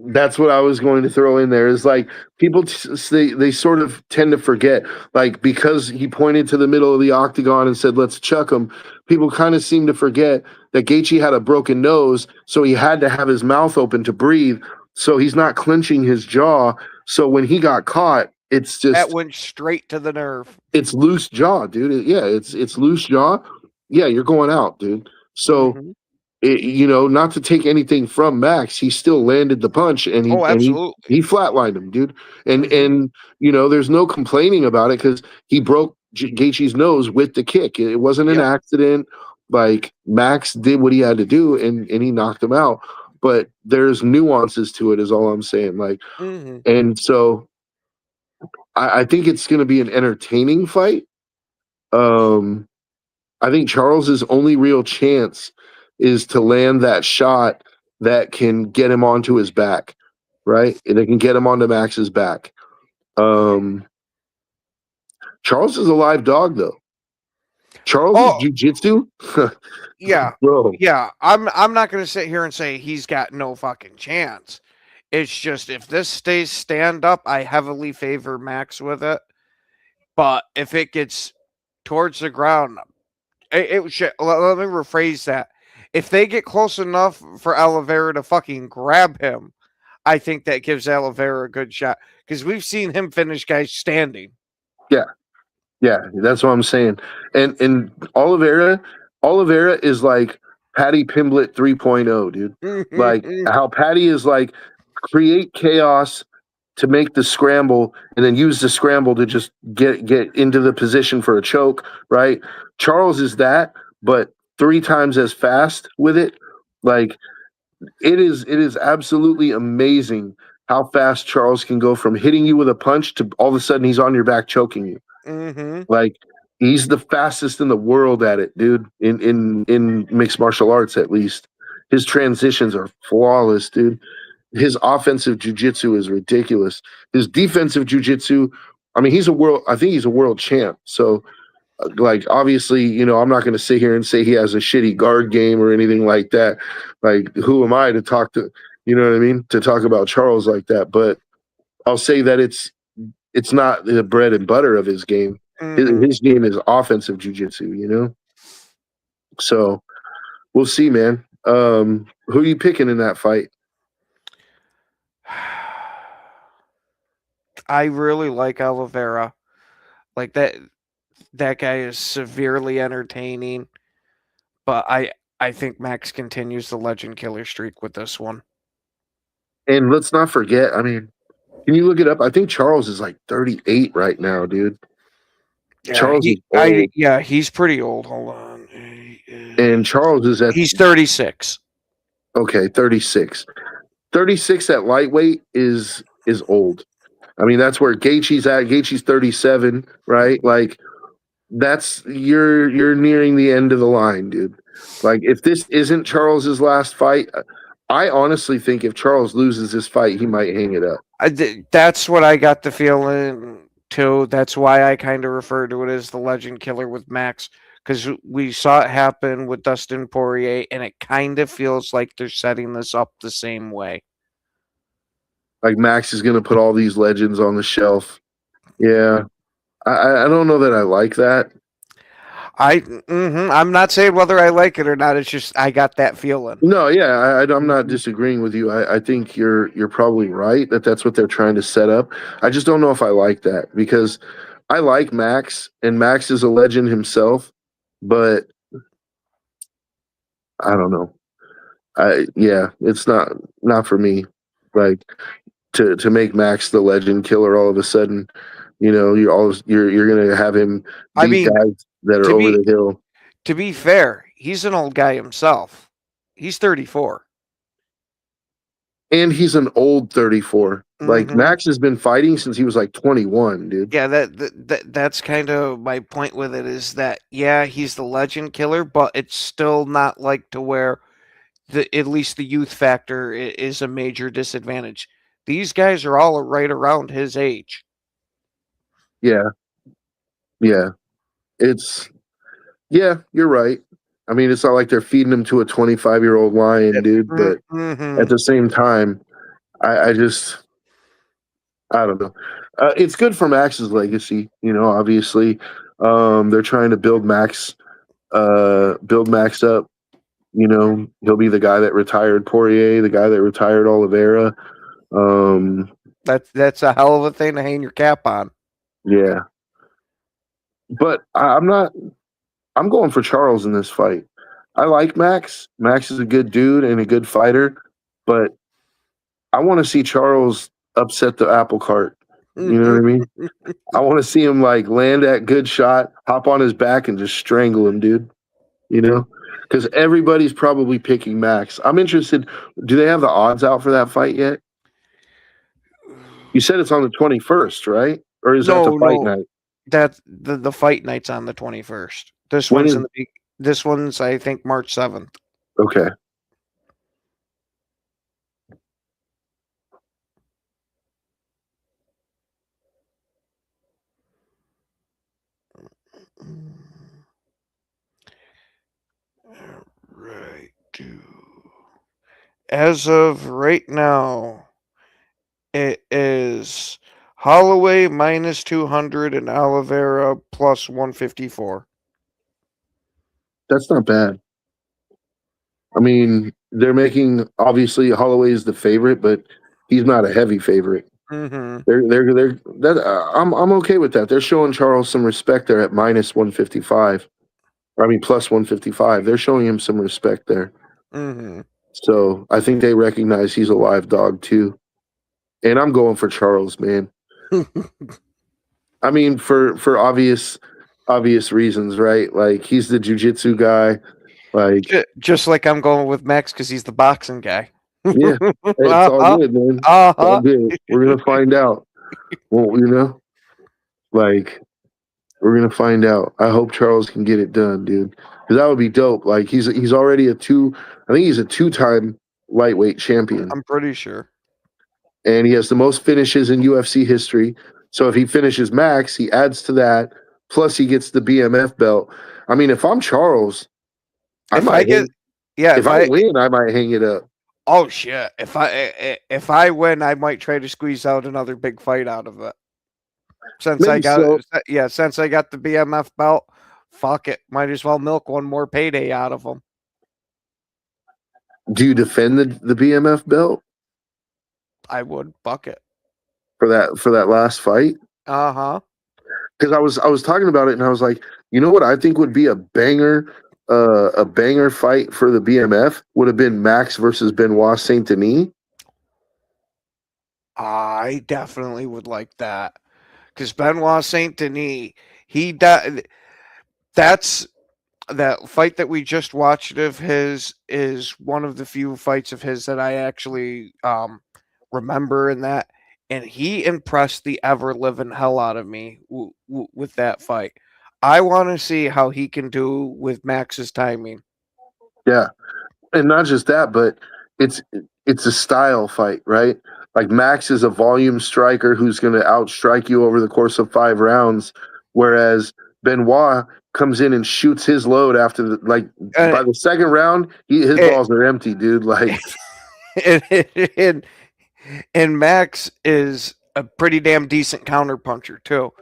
That's what I was going to throw in there. Is like, people they sort of tend to forget, like, because he pointed to the middle of the octagon and said, "Let's chuck him." People kind of seem to forget that Gaethje had a broken nose, so he had to have his mouth open to breathe. So he's not clenching his jaw. So when he got caught, it's just that went straight to the nerve. It's loose jaw, dude. It's loose jaw. Yeah, you're going out, dude. So not to take anything from Max, he still landed the punch, and he Oh, and he absolutely. he flatlined him, dude. And Mhm. and there's no complaining about it because he broke Gaethje's nose with the kick. It wasn't an Yep. accident. Like Max did what he had to do, and he knocked him out. But there's nuances to it, is all I'm saying. Like, Mhm. and so I think it's going to be an entertaining fight. Um, I think Charles's only real chance is to land that shot that can get him onto his back, right? And it can get him onto Max's back. Charles is a live dog, though. Charles is Oh, jujitsu, yeah. bro. Yeah. I'm not going to sit here and say he's got no fucking chance. It's just if this stays stand up, I heavily favor Max with it. But if it gets towards the ground, it should, let me rephrase that. If they get close enough for Oliveira to fucking grab him, I think that gives Oliveira a good shot because we've seen him finish guys standing. Yeah, yeah, that's what I'm saying. And Oliveira is like Patty Pimblett 3.0, dude. Like how Patty is like create chaos to make the scramble and then use the scramble to just get into the position for a choke, right? Charles is that, but 3 times as fast with it. Like it is absolutely amazing how fast Charles can go from hitting you with a punch to all of a sudden he's on your back choking you. Mm-hmm. Like he's the fastest in the world at it, dude. In mixed martial arts, at least, his transitions are flawless, dude. His offensive jujitsu is ridiculous. His defensive jujitsu, I mean, I think he's a world champ. So, like, obviously, I'm not going to sit here and say he has a shitty guard game or anything like that. Like, who am I to talk to, you know what I mean? To talk about Charles like that. But I'll say that it's not the bread and butter of his game. Mm-hmm. His game is offensive jujitsu. So we'll see, man. Who are you picking in that fight? I really like Oliveira. Like that guy is severely entertaining. But I think Max continues the legend killer streak with this one. And let's not forget, I mean, can you look it up? I think Charles is like 38 right now, dude. Charles is old. He's pretty old. Hold on. And Charles is at, He's 36. okay, 36. 36 at lightweight is old. I mean, that's where Gaethje's at. Gaethje's 37, right? Like you're nearing the end of the line, dude. Like if this isn't Charles's last fight, I honestly think if Charles loses this fight, he might hang it up. That's what I got the feeling too. That's why I kind of refer to it as the legend killer with Max, because we saw it happen with Dustin Poirier, and it kind of feels like they're setting this up the same way. Like Max is going to put all these legends on the shelf. Yeah, I don't know that I like that. I'm not saying whether I like it or not. It's just I got that feeling. No, yeah, I'm not disagreeing with you. I think you're probably right that that's what they're trying to set up. I just don't know if I like that because I like Max and Max is a legend himself, but I don't know. It's not for me. Like to make Max the legend killer all of a sudden, you're gonna have him I beat mean, guys that are over the hill. To be fair, he's an old guy himself. He's 34. And he's an old 34. Like Mhm. Max has been fighting since he was like 21, dude. Yeah, that's kind of my point with it is that he's the legend killer, but it's still not like to where at least the youth factor is a major disadvantage. These guys are all right around his age. Yeah. Yeah. You're right. I mean, it's not like they're feeding him to a 25-year-old lion, dude, but at the same time, I don't know. It's good for Max's legacy, obviously. They're trying to build Max up. He'll be the guy that retired Poirier, the guy that retired Oliveira. That's a hell of a thing to hang your cap on. Yeah. But I'm going for Charles in this fight. I like Max. Max is a good dude and a good fighter, but I want to see Charles upset the apple cart. You know what I mean? I want to see him like land that good shot, hop on his back, and just strangle him, dude. You know, because everybody's probably picking Max. I'm interested. Do they have the odds out for that fight yet? You said it's on the 21st, right? Or is that the fight No. night? That the fight night's on the 21st. This When one's is- in the this one's I think March 7th. Okay. Right. As of right now, it is Holloway minus 200 and Oliveira plus 154. That's not bad. I mean, they're making obviously Holloway's the favorite, but he's not a heavy favorite. Mm-hmm. They're that I'm okay with that. They're showing Charles some respect there at minus 155. I mean plus 155. They're showing him some respect there. Mm-hmm. So I think they recognize he's a live dog too. And I'm going for Charles, man. I mean, for obvious reasons, right? Like he's the jiu-jitsu guy. Like Just like I'm going with Max because he's the boxing guy. yeah, it's all good, man. It's all good. We're gonna find out. Well, you know, like we're gonna find out. I hope Charles can get it done, dude. Because that would be dope. Like he's already I think he's a 2-time lightweight champion, I'm pretty sure. and he has the most finishes in UFC history. So if he finishes Max, he adds to that. Plus, he gets the BMF belt. I mean, if I'm Charles, if I win, I might hang it up. Oh shit! If I win, I might try to squeeze out another big fight out of it. Since Maybe I got so. since I got the BMF belt, fuck it. Might as well milk one more payday out of them. Do you defend the BMF belt I would fuck it. for that last fight? Uh-huh. Because I was talking about it and I was like, you know what I think would be a banger fight for the BMF would have been Max versus Benoit Saint Denis. I definitely would like that. Because Benoit Saint Denis, that's that fight that we just watched of his is one of the few fights of his that I actually remember in that, and he impressed the ever living hell out of me with that fight. I want to see how he can do with Max's timing. Yeah, and not just that, but it's a style fight, right? Like Max is a volume striker who's going to outstrike you over the course of 5 rounds, whereas Benoit comes in and shoots his load after by the second round, his balls are empty, dude. Like, and Max is a pretty damn decent counterpuncher too.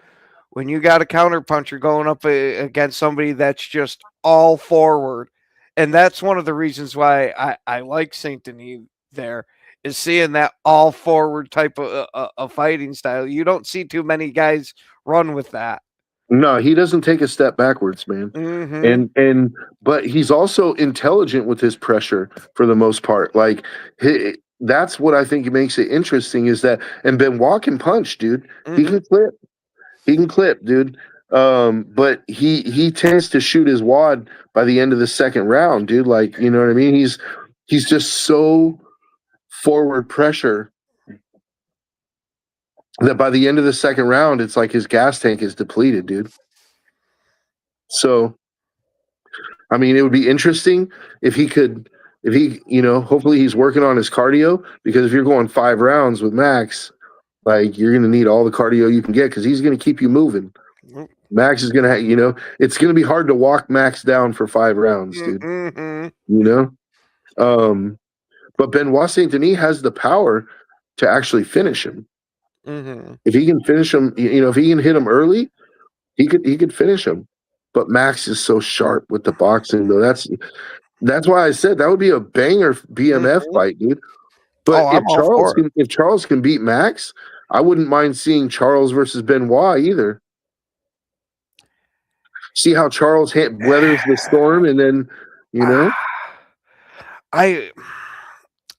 When you got a counterpuncher going up against somebody that's just all forward, and that's one of the reasons why I like Saint Denis there, is seeing that all forward type of fighting style. You don't see too many guys run with that. no, he doesn't take a step backwards, man. Mm-hmm. But he's also intelligent with his pressure for the most part. Like that's what I think makes it interesting is that, and Benoit can punch, dude. Mm-hmm. He can clip, dude. But he tends to shoot his wad by the end of the second round, dude. Like, you know what I mean? He's just so forward pressure that by the end of the second round, it's like his gas tank is depleted, dude. So, I mean, it would be interesting if he, hopefully he's working on his cardio, because if you're going 5 rounds with Max, like you're going to need all the cardio you can get because he's going to keep you moving. Max is going to, it's going to be hard to walk Max down for 5 rounds, dude. Mm-hmm. But Benoit Saint Denis has the power to actually finish him. Mm-hmm. If he can finish him, if he can hit him early, he could finish him. But Max is so sharp with the boxing, though. That's why I said that would be a banger BMF fight, dude. But if Charles can beat Max, I wouldn't mind seeing Charles versus Benoit either. See how Charles weathers the storm, and then You know? I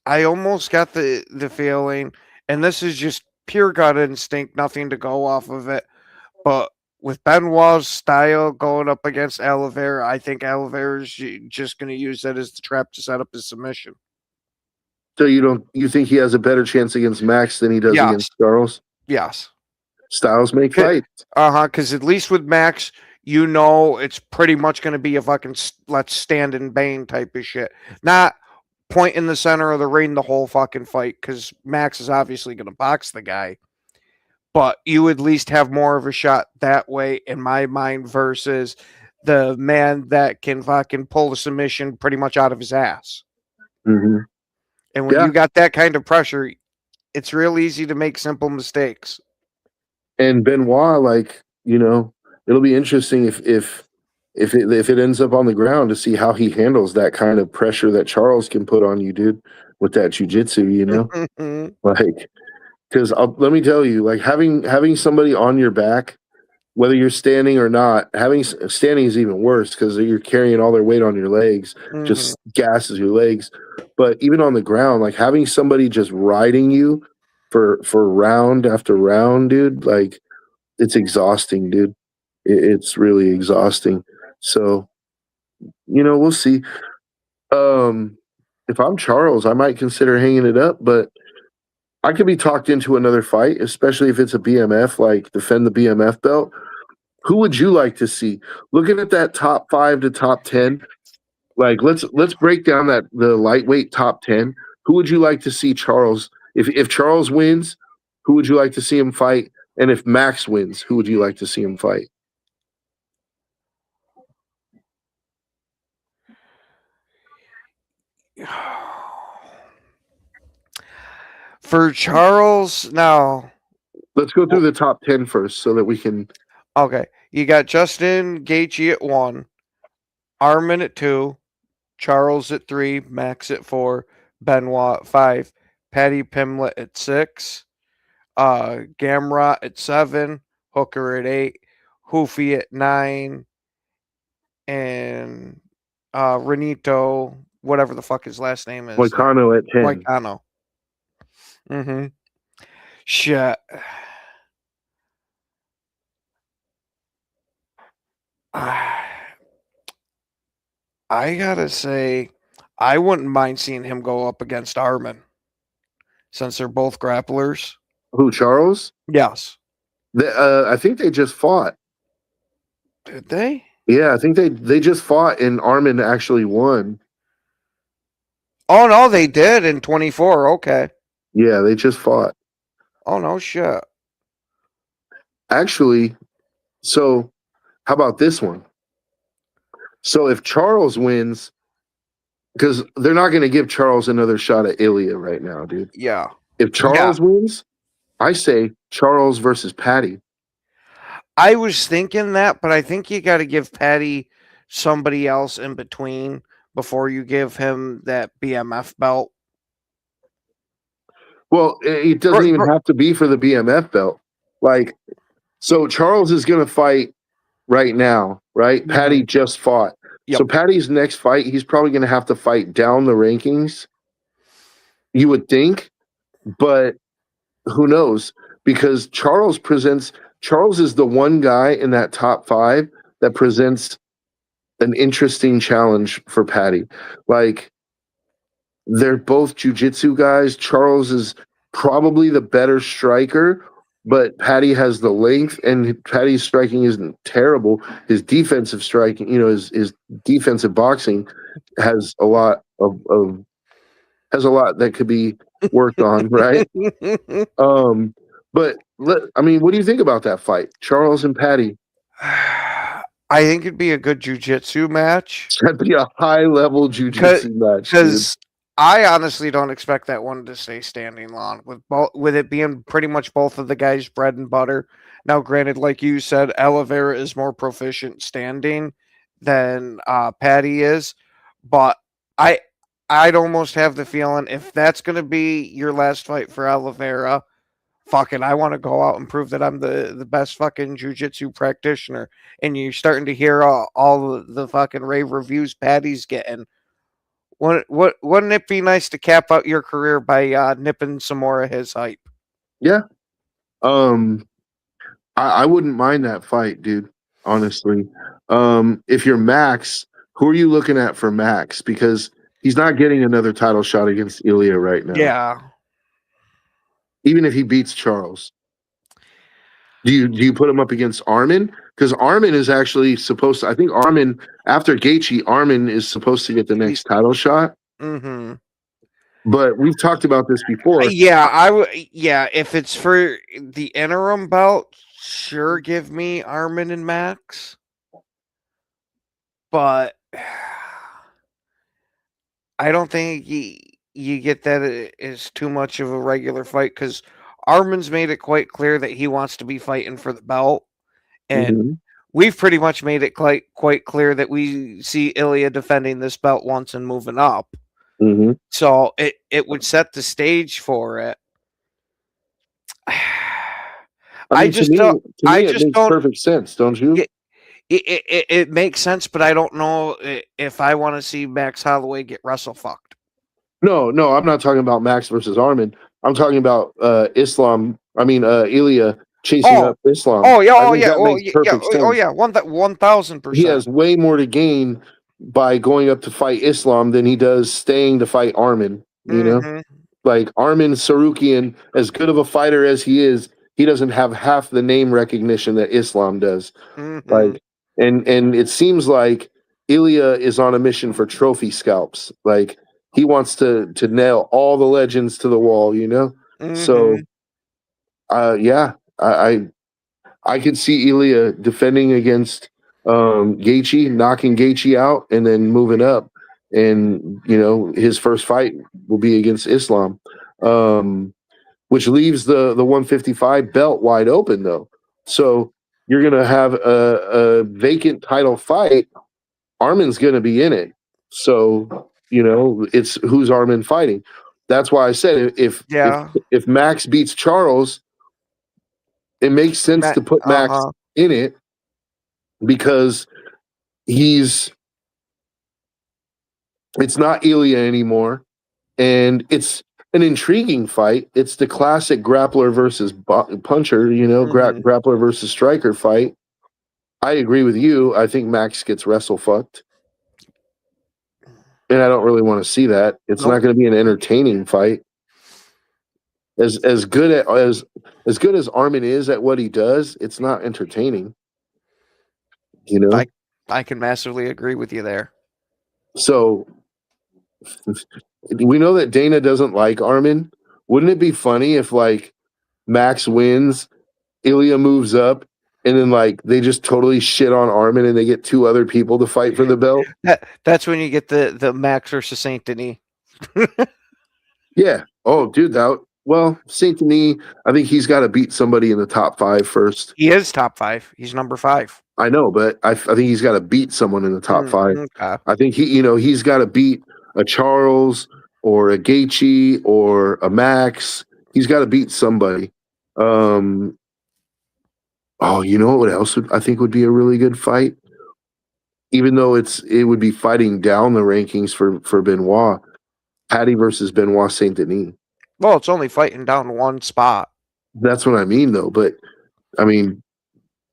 I almost got the feeling, and this is just pure gut instinct, nothing to go off of it. But with Benoit's style going up against Oliveira, I think Oliveira is just going to use that as the trap to set up his submission. So you think he has a better chance against Max than he does Yes. against Charles? Yes. Styles make fights. Because at least with Max, you know it's pretty much going to be a fucking let's stand and bang type of shit. Not point in the center of the ring the whole fucking fight, because Max is obviously going to box the guy. But you at least have more of a shot that way, in my mind, versus the man that can fucking pull the submission pretty much out of his ass. Mm-hmm. And when you got that kind of pressure, it's real easy to make simple mistakes. And Benoit, like, you know, it'll be interesting if it ends up on the ground to see how he handles that kind of pressure that Charles can put on you, dude, with that jiu-jitsu, you know? Like, because let me tell you, like, having somebody on your back, whether you're standing or not, standing is even worse because you're carrying all their weight on your legs, just gasses your legs. But even on the ground, like, having somebody just riding you for round after round, dude, like, it's exhausting, dude. It's really exhausting. So, you know, we'll see. If I'm Charles, I might consider hanging it up, but I could be talked into another fight, especially if it's a BMF, like defend the BMF belt. Who would you like to see? Looking at that top 5 to top 10, like let's break down the lightweight top 10. Who would you like to see Charles? If Charles wins, who would you like to see him fight? And if Max wins, who would you like to see him fight? For Charles, now. Let's go through the top 10 first so that we can. Okay. You got Justin Gaethje at 1, Armin at 2, Charles at 3, Max at 4, Benoit at 5, Paddy Pimblett at 6, Gamrot at 7, Hooker at 8, Hoofy at 9, and Renito, whatever the fuck his last name is. Moicano at 10. Moicano. Mm-hmm. Shit. I gotta say, I wouldn't mind seeing him go up against Armin, since they're both grapplers. Who, Charles? Yes. I think they just fought. Did they? Yeah, I think they just fought and Armin actually won. Oh, no, they did in 24. Okay. Yeah, they just fought. Oh, no shit. Actually, so how about this one? So if Charles wins, because they're not going to give Charles another shot at Ilya right now, dude. Yeah. If Charles wins, I say Charles versus Paddy. I was thinking that, but I think you got to give Paddy somebody else in between before you give him that BMF belt. Well, it doesn't even have to be for the BMF belt. Like, so Charles is going to fight right now, right? Mm-hmm. Paddy just fought. Yep. So Paddy's next fight, he's probably going to have to fight down the rankings, you would think, but who knows? Because Charles is the one guy in that top 5 that presents an interesting challenge for Paddy. Like, they're both jiu-jitsu guys. Charles is probably the better striker, but Paddy has the length, and Paddy's striking isn't terrible. His defensive striking, you know, his defensive boxing has a lot that could be worked on, right? But I mean, what do you think about that fight, Charles and Paddy? I think it'd be a good jiu-jitsu match. That'd be a high-level jiu-jitsu match, because I honestly don't expect that one to stay standing long, with it being pretty much both of the guys' bread and butter. Now, granted, like you said, Oliveira is more proficient standing than Paddy is, but I'd almost have the feeling if that's going to be your last fight for Oliveira, fucking, I want to go out and prove that I'm the best fucking jujitsu practitioner. And you're starting to hear all the fucking rave reviews Patty's getting. Wouldn't it be nice to cap out your career by nipping some more of his hype? Yeah. I wouldn't mind that fight, dude. Honestly, if you're Max, who are you looking at for Max? Because he's not getting another title shot against Ilya right now. Yeah. Even if he beats Charles, do you put him up against Armin? Because Armin is actually supposed to. I think Armin after Gaethje, Armin is supposed to get the next title shot. Mm-hmm. But we've talked about this before. Yeah, I would. Yeah, if it's for the interim belt, sure, give me Armin and Max. But I don't think you get that as too much of a regular fight because Armin's made it quite clear that he wants to be fighting for the belt, and we've pretty much made it quite clear that we see Ilya defending this belt once and moving up. Mm-hmm. So it would set the stage for it. I just don't. To me, it makes perfect sense, don't you? It makes sense, but I don't know if I want to see Max Holloway get wrestle fucked. No, I'm not talking about Max versus Armin. I'm talking about Ilya chasing up Islam. Oh yeah, Sense. 1,000%. He has way more to gain by going up to fight Islam than he does staying to fight Armin. You know, like Armin Sarukian, as good of a fighter as he is, he doesn't have half the name recognition that Islam does. Like, and it seems like Ilya is on a mission for trophy scalps. Like he wants to nail all the legends to the wall. You know, so yeah, I could see Ilya defending against Gaethje, knocking Gaethje out, and then moving up. And you know, his first fight will be against Islam, which leaves the 155 belt wide open, though. So you're gonna have a vacant title fight. Armin's gonna be in it. So you know, it's who's Armin fighting. That's why I said if Max beats Charles, it makes sense to put Max in it because it's not Ilya anymore, and it's an intriguing fight. It's the classic grappler versus puncher, you know, grappler versus striker fight. I agree with you. I think Max gets wrestle fucked, and I don't really want to see that. It's not going to be an entertaining fight. As good as Armin is at what he does, it's not entertaining. You know, I can massively agree with you there. So we know that Dana doesn't like Armin. Wouldn't it be funny if like Max wins, Ilya moves up, and then like they just totally shit on Armin and they get two other people to fight for the belt? That's when you get the Max versus Saint Denis. Yeah. Oh, dude, Saint Denis, I think he's got to beat somebody in the top 5 first. He is top 5. He's number 5. I know, but I think he's got to beat someone in the top 5. Okay. I think he's got to beat a Charles or a Gaethje or a Max. He's got to beat somebody. You know what else I think would be a really good fight? Even though it would be fighting down the rankings for Benoit. Patty versus Benoit Saint Denis. Well, it's only fighting down one spot. That's what I mean, though. But I mean,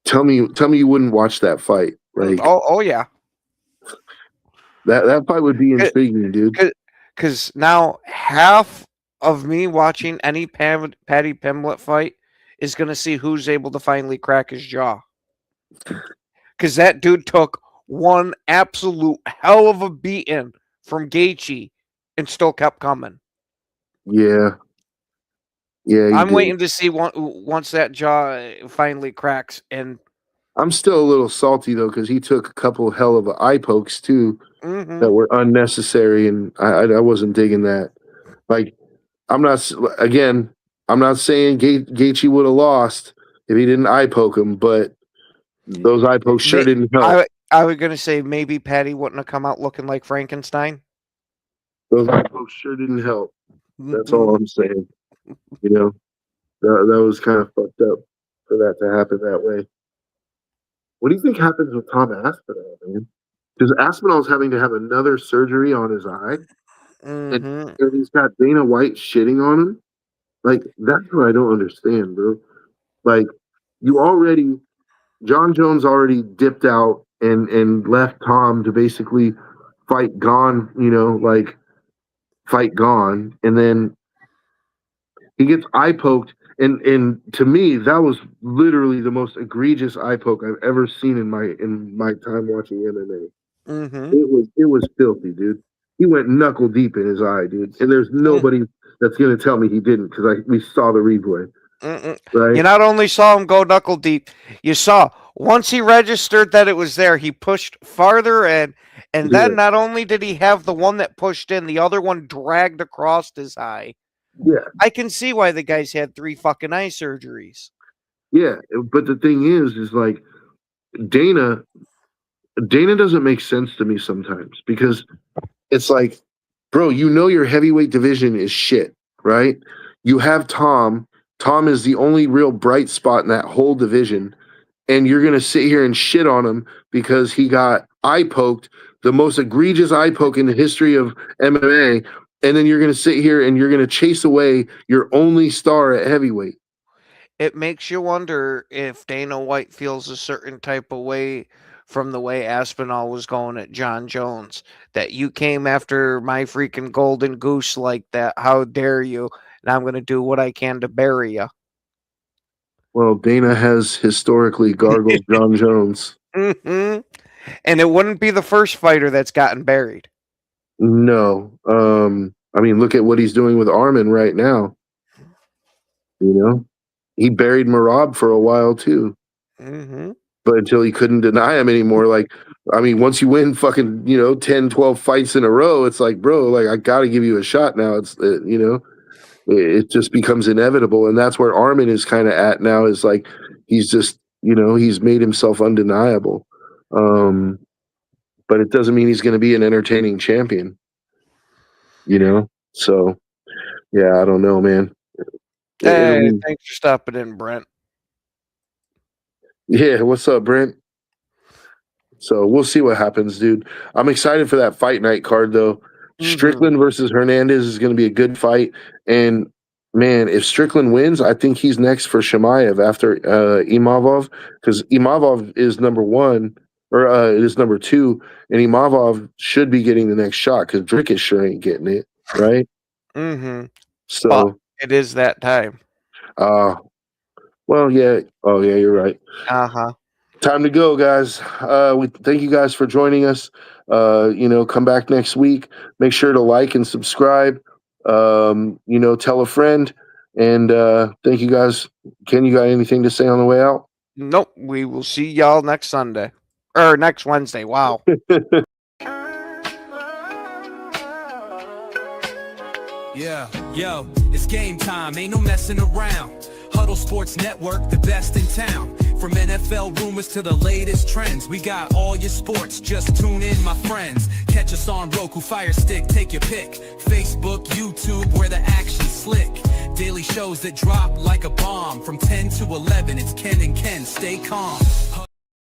tell me you wouldn't watch that fight, right? Oh yeah. That fight would be intriguing, dude. Because now half of me watching any Patty Pimblett fight is going to see who's able to finally crack his jaw. Because that dude took one absolute hell of a beating from Gaethje and still kept coming. Yeah. I'm waiting to see once that jaw finally cracks. And I'm still a little salty though because he took a couple hell of eye pokes too that were unnecessary, and I wasn't digging that. Like, I'm not saying Gaethje would have lost if he didn't eye poke him, but those eye pokes sure didn't help. I was gonna say maybe Patty wouldn't have come out looking like Frankenstein. Those eye pokes sure didn't help. That's all I'm saying. You know, That was kind of fucked up for that to happen that way. What do you think happens with Tom Aspinall, man? Because Aspinall's having to have another surgery on his eye, and he's got Dana White shitting on him. Like, that's what I don't understand, bro. Like, John Jones already dipped out and left Tom to basically fight Gone, fight Gone, and then he gets eye poked, and to me that was literally the most egregious eye poke I've ever seen in my time watching MMA. It was filthy, dude. He went knuckle deep in his eye, dude, and there's nobody that's gonna tell me he didn't because we saw the replay. Right? You not only saw him go knuckle deep, you saw once he registered that it was there, he pushed farther in, and then not only did he have the one that pushed in, the other one dragged across his eye. Yeah. I can see why the guy's had 3 fucking eye surgeries. Yeah, but the thing is like Dana doesn't make sense to me sometimes because it's like, bro, your heavyweight division is shit, right? You have Tom. Tom is the only real bright spot in that whole division, and you're going to sit here and shit on him because he got eye poked, the most egregious eye poke in the history of MMA, and then you're going to sit here and you're going to chase away your only star at heavyweight. It makes you wonder if Dana White feels a certain type of way from the way Aspinall was going at John Jones, that you came after my freaking golden goose like that. How dare you? And I'm going to do what I can to bury you. Well, Dana has historically gargled John Jones. And it wouldn't be the first fighter that's gotten buried. No. I mean, look at what he's doing with Armin right now. He buried Marab for a while, too. But until he couldn't deny him anymore. Like, I mean, once you win fucking, 10, 12 fights in a row, it's like, bro, like, I got to give you a shot now. It's, it just becomes inevitable. And that's where Armin is kind of at now, is like, he's just, he's made himself undeniable. But it doesn't mean he's going to be an entertaining champion, So, yeah, I don't know, man. Hey, thanks for stopping in, Brent. Yeah, what's up, Brent? So we'll see what happens, dude. I'm excited for that fight night card, though. Strickland versus Hernandez is going to be a good fight. And, man, if Strickland wins, I think he's next for Chimaev after Imavov, because Imavov is number 1, or it is number 2, and Imavov should be getting the next shot because Drickus sure ain't getting it, right? So but it is that time. Well, yeah. Oh, yeah, you're right. Time to go, guys. We thank you guys for joining us. Come back next week. Make sure to like and subscribe. Tell a friend. And thank you guys. Ken, you got anything to say on the way out? Nope. We will see y'all next Sunday. Or next Wednesday. Wow. Yeah, yo, it's game time, ain't no messing around. Huddle Sports Network, the best in town. From NFL rumors to the latest trends, we got all your sports, just tune in, my friends. Catch us on Roku, Fire Stick, take your pick. Facebook, YouTube, where the action's slick. Daily shows that drop like a bomb. From 10 to 11, it's Ken and Ken, stay calm.